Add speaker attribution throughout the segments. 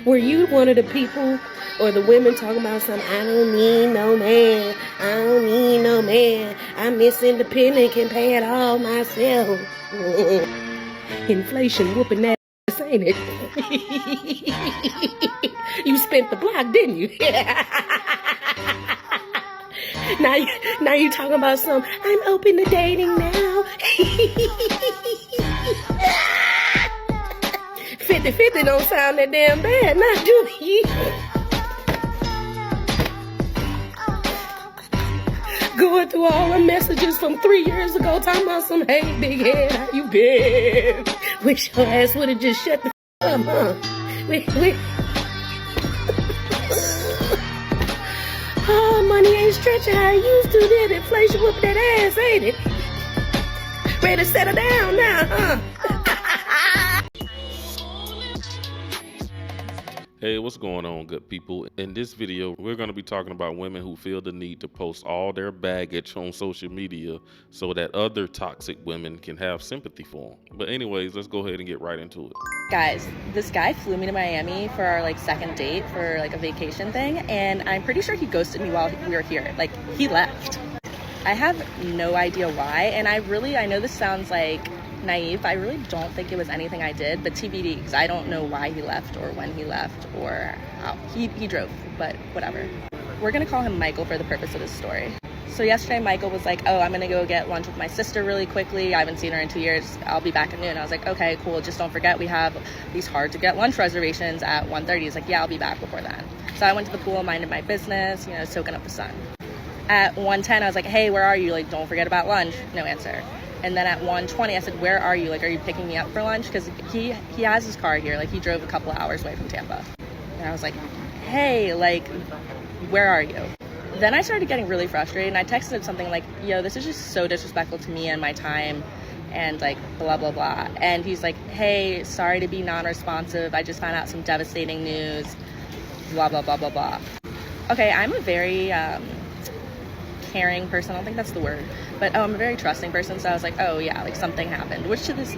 Speaker 1: Were you one of the people or the women talking about something? I don't need no man. I don't need no man. I'm Miss Independent, can pay it all myself. Inflation whooping that ass, ain't it? You spent the block, didn't you? now you talking about some, I'm open to dating now. 50-50 don't sound that damn bad, not do he? Going through all the messages from 3 years ago, talking about some, hey, big head, how you been? Wish your ass would have just shut the up, huh? Oh, money ain't stretching how it used to, did inflation whoop that ass, ain't it? Ready to settle down now, huh?
Speaker 2: Hey, what's going on, good people? In this video, we're going to be talking about women who feel the need to post all their baggage on social media so that other toxic women can have sympathy for them. But anyways, let's go ahead and get right into it.
Speaker 3: Guys, this guy flew me to Miami for our second date for a vacation thing, and I'm pretty sure he ghosted me while we were here. He left. I have no idea why, and I know this sounds naive, but I really don't think it was anything I did, but TBD, because I don't know why he left or when he left or how. He drove, but whatever. We're gonna call him Michael for the purpose of this story. So yesterday Michael was like, oh, I'm gonna go get lunch with my sister really quickly. I haven't seen her in 2 years. I'll be back at noon. I was like, okay, cool. Just don't forget we have these hard to get lunch reservations at 1:30. He's like, yeah, I'll be back before then. So I went to the pool, minded my business, soaking up the sun. At 1:10, I was like, hey, where are you? Don't forget about lunch. No answer. And then at 1:20, I said, where are you? Are you picking me up for lunch? Because he has his car here. He drove a couple of hours away from Tampa. And I was like, hey, where are you? Then I started getting really frustrated, and I texted something like, yo, this is just so disrespectful to me and my time, and blah, blah, blah. And he's like, hey, sorry to be non-responsive. I just found out some devastating news, blah, blah, blah, blah, blah. Okay, I'm a very caring person. I don't think that's the word, but I'm a very trusting person. So I was like, oh yeah, something happened, which to this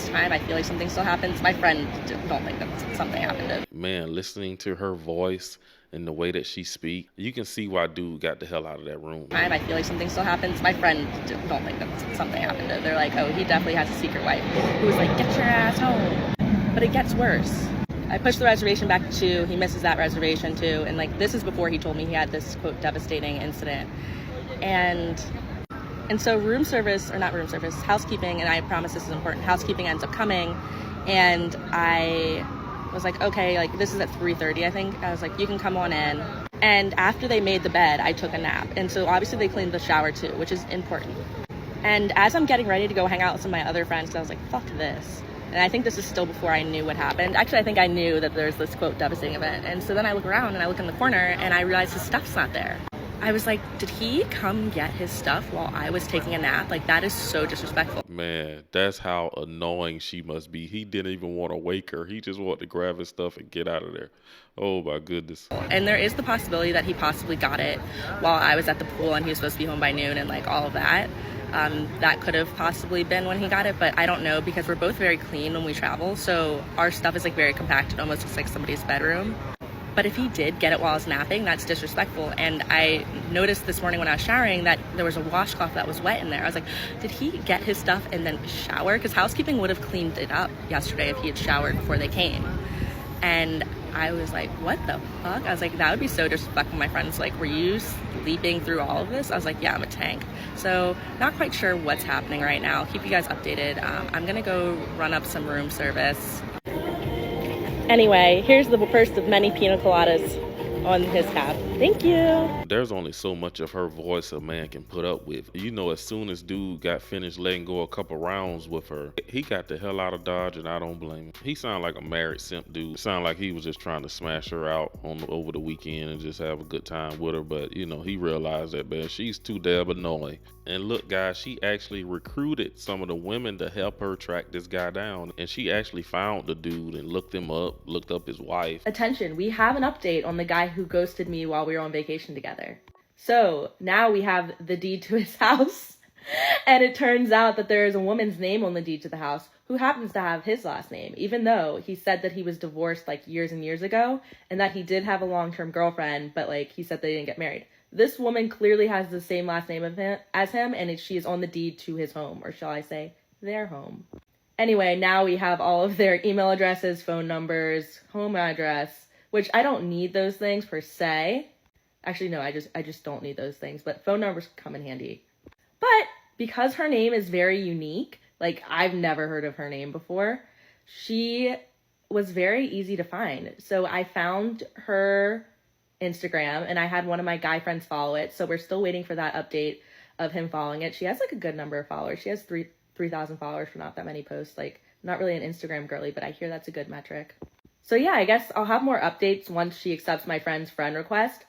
Speaker 3: time I feel like something still happens. My friend don't think that something happened.
Speaker 2: Man, listening to her voice and the way that she speaks, you can see why dude got the hell out of that room.
Speaker 3: I feel like something still happens. My friend don't think that something happened. They're like, oh, he definitely has a secret wife who was like, get your ass home. But it gets worse. I pushed the reservation back to 2. He misses that reservation too. And this is before he told me he had this quote devastating incident. And so housekeeping, and I promise this is important, housekeeping ends up coming, and I was like, okay, this is at 3:30, I think. I was like, you can come on in. And after they made the bed, I took a nap. And so obviously they cleaned the shower too, which is important. And as I'm getting ready to go hang out with some of my other friends, I was like, fuck this. And I think this is still before I knew what happened. Actually, I think I knew that there's this quote devastating event. And so then I look around and I look in the corner and I realize his stuff's not there. I was like, did he come get his stuff while I was taking a nap? That is so disrespectful.
Speaker 2: Man, that's how annoying she must be. He didn't even want to wake her. He just wanted to grab his stuff and get out of there. Oh my goodness.
Speaker 3: And there is the possibility that he possibly got it while I was at the pool and he was supposed to be home by noon and all of that. That could have possibly been when he got it, but I don't know because we're both very clean when we travel. So our stuff is very compacted, almost looks like somebody's bedroom. But if he did get it while I was napping, that's disrespectful. And I noticed this morning when I was showering that there was a washcloth that was wet in there. I was like, did he get his stuff and then shower? Because housekeeping would have cleaned it up yesterday if he had showered before they came. And I was like, what the fuck? I was like, that would be so disrespectful. My friends were you sleeping through all of this? I was like, yeah, I'm a tank. So not quite sure what's happening right now. I'll keep you guys updated. I'm going to go run up some room service. Anyway, here's the first of many pina coladas on his tab. Thank you.
Speaker 2: There's only so much of her voice a man can put up with. As soon as dude got finished letting go a couple rounds with her, he got the hell out of Dodge, and I don't blame him. He sounded like a married simp dude. Sounded like he was just trying to smash her out over the weekend and just have a good time with her. But, he realized that, man, she's too damn annoying. And look, guys, she actually recruited some of the women to help her track this guy down. And she actually found the dude and looked him up, looked up his wife.
Speaker 3: Attention, we have an update on the guy who ghosted me while we were on vacation together. So now we have the deed to his house. And it turns out that there is a woman's name on the deed to the house who happens to have his last name, even though he said that he was divorced like years and years ago and that he did have a long-term girlfriend, but like he said they didn't get married. This woman clearly has the same last name as him, and she is on the deed to his home, or shall I say, their home. Anyway, now we have all of their email addresses, phone numbers, home address, which I don't need those things per se. Actually, no, I just don't need those things, but phone numbers come in handy. But because her name is very unique, like I've never heard of her name before, she was very easy to find. So I found her Instagram and I had one of my guy friends follow it. So we're still waiting for that update of him following it. She has like a good number of followers. She has 3,000 followers for not that many posts. Like, not really an Instagram girly, but I hear that's a good metric. So yeah, I guess I'll have more updates once she accepts my friend's friend request.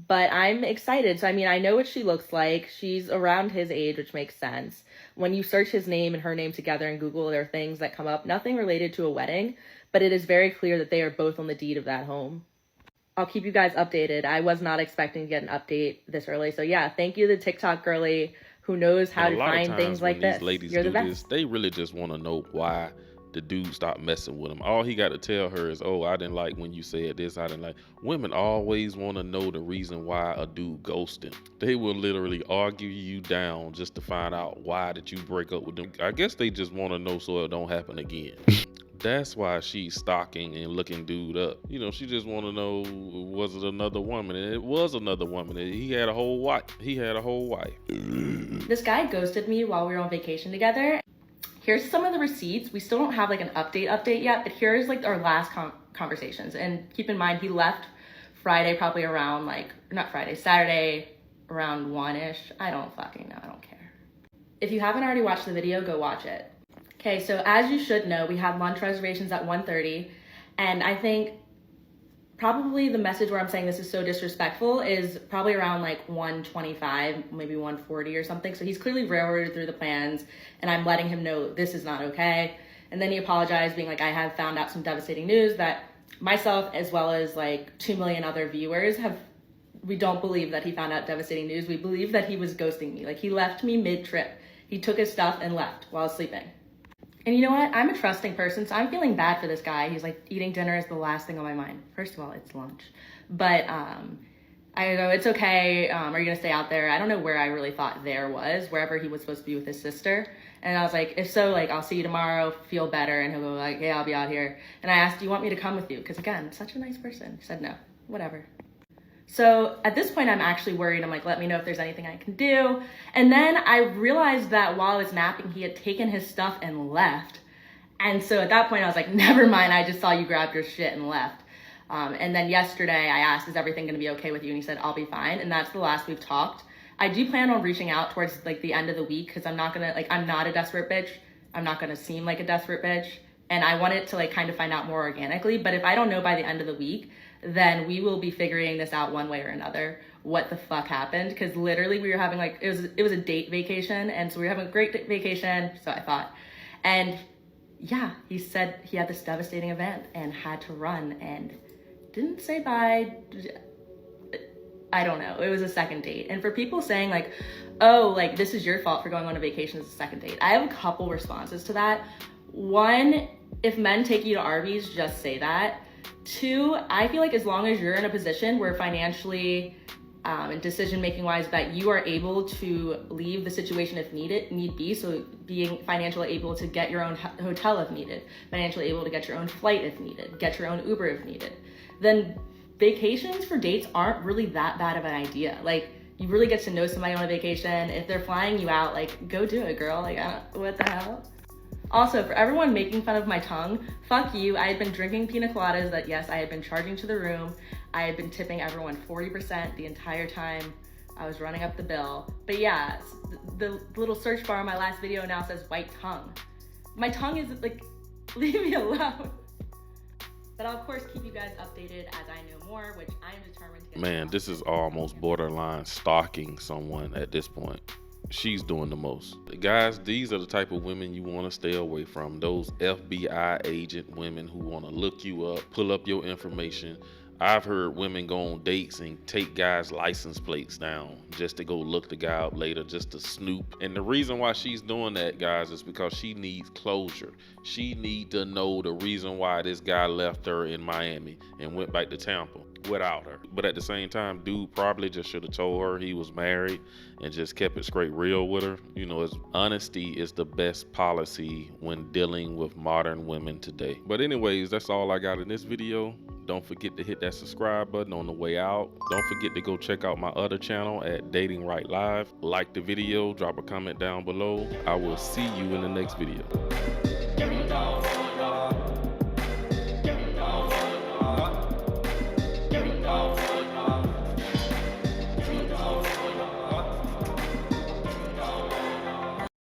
Speaker 3: But I'm excited. So, I mean, I know what she looks like. She's around his age, which makes sense. When you search his name and her name together in Google, there are things that come up. Nothing related to a wedding, but it is very clear that they are both on the deed of that home. I'll keep you guys updated. I was not expecting to get an update this early. So, yeah, thank you to TikTok girly who knows how to find things like this. You're the best.
Speaker 2: They really just want to know why the dude stopped messing with him. All he got to tell her is, oh, I didn't like when you said this, I didn't like. Women always want to know the reason why a dude ghosted. They will literally argue you down just to find out why did you break up with them. I guess they just want to know so it don't happen again. That's why she's stalking and looking dude up. You know, she just want to know, was it another woman? And it was another woman. He had a whole wife.
Speaker 3: This guy ghosted me while we were on vacation together. Here's some of the receipts. We still don't have like an update yet, but here's like our last conversations. And keep in mind, he left Friday, probably around Saturday around 1-ish. I don't fucking know. I don't care. If you haven't already watched the video, go watch it. Okay, so as you should know, we had lunch reservations at 1:30, and I think probably the message where I'm saying this is so disrespectful is probably around like 1:25, maybe 1:40 or something. So he's clearly railroaded through the plans, and I'm letting him know this is not okay. And then he apologized, being like, I have found out some devastating news that myself, as well as like 2 million other viewers, we don't believe that he found out devastating news. We believe that he was ghosting me. Like, he left me mid-trip. He took his stuff and left while I was sleeping. And you know what? I'm a trusting person, so I'm feeling bad for this guy. He's like, eating dinner is the last thing on my mind. First of all, it's lunch. But I go, it's okay. Are you going to stay out there? I don't know where I really thought there was, wherever he was supposed to be with his sister. And I was like, if so, like, I'll see you tomorrow, feel better. And he'll go like, yeah, I'll be out here. And I asked, do you want me to come with you? Because again, such a nice person. He said, no, whatever. So at this point, I'm actually worried. I'm like, let me know if there's anything I can do. And then I realized that while I was napping, he had taken his stuff and left. And so at that point, I was like, never mind. I just saw you grab your shit and left. And then yesterday I asked, is everything going to be okay with you? And he said, I'll be fine. And that's the last we've talked. I do plan on reaching out towards like the end of the week, because I'm not a desperate bitch. I'm not going to seem like a desperate bitch. And I want it to like kind of find out more organically. But if I don't know by the end of the week, then we will be figuring this out one way or another, what the fuck happened. Because literally we were having like, it was a date vacation. And so we were having a great vacation, so I thought. And yeah, he said he had this devastating event and had to run and didn't say bye. I don't know. It was a second date. And for people saying like, oh, like this is your fault for going on a vacation as a second date, I have a couple responses to that. One, if men take you to Arby's, just say that. Two, I feel like as long as you're in a position where financially and decision-making wise that you are able to leave the situation if need be, so being financially able to get your own hotel if needed, financially able to get your own flight if needed, get your own Uber if needed, then vacations for dates aren't really that bad of an idea. Like, you really get to know somebody on a vacation. If they're flying you out, like, go do it, girl. Like, what the hell? Also, for everyone making fun of my tongue, fuck you. I had been drinking pina coladas that, yes, I had been charging to the room. I had been tipping everyone 40% the entire time I was running up the bill. But yeah, the little search bar on my last video now says white tongue. My tongue is like, leave me alone. But I'll of course keep you guys updated as I know more, which I am determined to get.
Speaker 2: Man, this is almost borderline stalking someone at this point. She's doing the most. Guys, these are the type of women you want to stay away from. Those FBI agent women who want to look you up, pull up your information, I've heard women go on dates and take guys' license plates down just to go look the guy up later, just to snoop. And the reason why she's doing that, guys, is because she needs closure. She need to know the reason why this guy left her in Miami and went back to Tampa without her. But at the same time, dude probably just should have told her he was married and just kept it straight real with her. You know, honesty is the best policy when dealing with modern women today. But anyways, that's all I got in this video. Don't forget to hit that subscribe button on the way out. Don't forget to go check out my other channel at Datingwright Live. Like the video, drop a comment down below. I will see you in the next video.